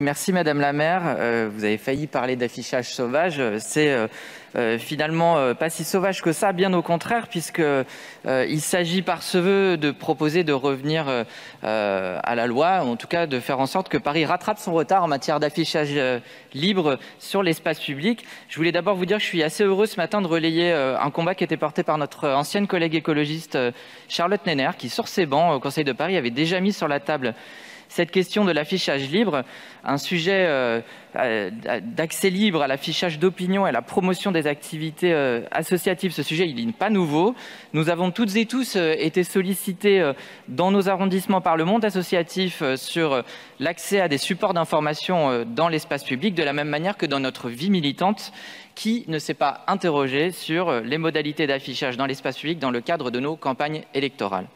Merci Madame la maire, vous avez failli parler d'affichage sauvage, c'est finalement pas si sauvage que ça, bien au contraire, puisque il s'agit par ce vœu de proposer de revenir à la loi, ou en tout cas de faire en sorte que Paris rattrape son retard en matière d'affichage libre sur l'espace public. Je voulais d'abord vous dire que je suis assez heureux ce matin de relayer un combat qui était porté par notre ancienne collègue écologiste Charlotte Nenner, qui sur ses bancs au Conseil de Paris avait déjà mis sur la table cette question de l'affichage libre, un sujet d'accès libre à l'affichage d'opinion et à la promotion des activités associatives. Ce sujet, il n'est pas nouveau. Nous avons toutes et tous été sollicités dans nos arrondissements par le monde associatif sur l'accès à des supports d'information dans l'espace public, de la même manière que dans notre vie militante. Qui ne s'est pas interrogé sur les modalités d'affichage dans l'espace public dans le cadre de nos campagnes électorales?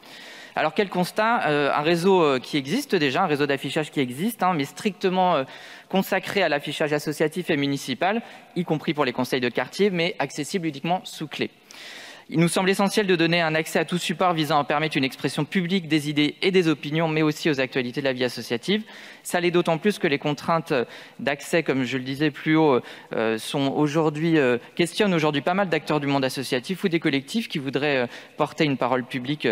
Alors quel constat? Un réseau qui existe déjà, un réseau d'affichage qui existe, mais strictement consacré à l'affichage associatif et municipal, y compris pour les conseils de quartier, mais accessible uniquement sous clé. Il nous semble essentiel de donner un accès à tout support visant à permettre une expression publique des idées et des opinions, mais aussi aux actualités de la vie associative. Ça l'est d'autant plus que les contraintes d'accès, comme je le disais plus haut, questionnent aujourd'hui pas mal d'acteurs du monde associatif ou des collectifs qui voudraient porter une parole publique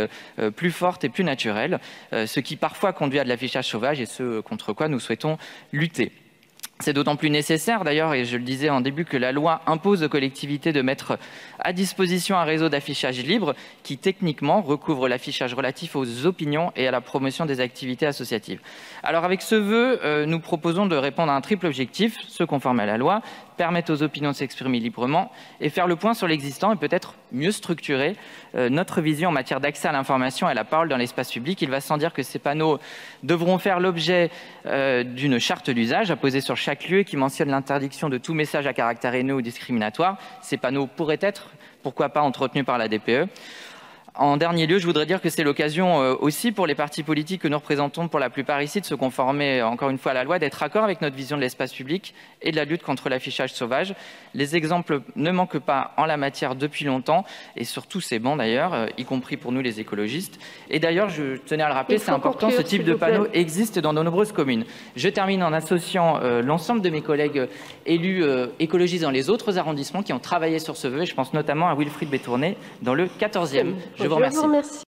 plus forte et plus naturelle, ce qui parfois conduit à de l'affichage sauvage et ce contre quoi nous souhaitons lutter. C'est d'autant plus nécessaire d'ailleurs, et je le disais en début, que la loi impose aux collectivités de mettre à disposition un réseau d'affichage libre qui techniquement recouvre l'affichage relatif aux opinions et à la promotion des activités associatives. Alors avec ce vœu, nous proposons de répondre à un triple objectif: se conformer à la loi, permettre aux opinions de s'exprimer librement et faire le point sur l'existant et peut-être mieux structurer notre vision en matière d'accès à l'information et à la parole dans l'espace public. Il va sans dire que ces panneaux devront faire l'objet d'une charte d'usage à poser sur chaque lieu qui mentionne l'interdiction de tout message à caractère haineux ou discriminatoire. Ces panneaux pourraient être, pourquoi pas, entretenus par la DPE. En dernier lieu, je voudrais dire que c'est l'occasion aussi pour les partis politiques que nous représentons pour la plupart ici de se conformer encore une fois à la loi, d'être d'accord avec notre vision de l'espace public et de la lutte contre l'affichage sauvage. Les exemples ne manquent pas en la matière depuis longtemps et sur tous ces bancs d'ailleurs, y compris pour nous les écologistes. Et d'ailleurs, je tenais à le rappeler, c'est important, ce type de panneau existe dans de nombreuses communes. Je termine en associant l'ensemble de mes collègues élus écologistes dans les autres arrondissements qui ont travaillé sur ce vœu. Et je pense notamment à Wilfried Bétourné dans le 14e. Je vous remercie.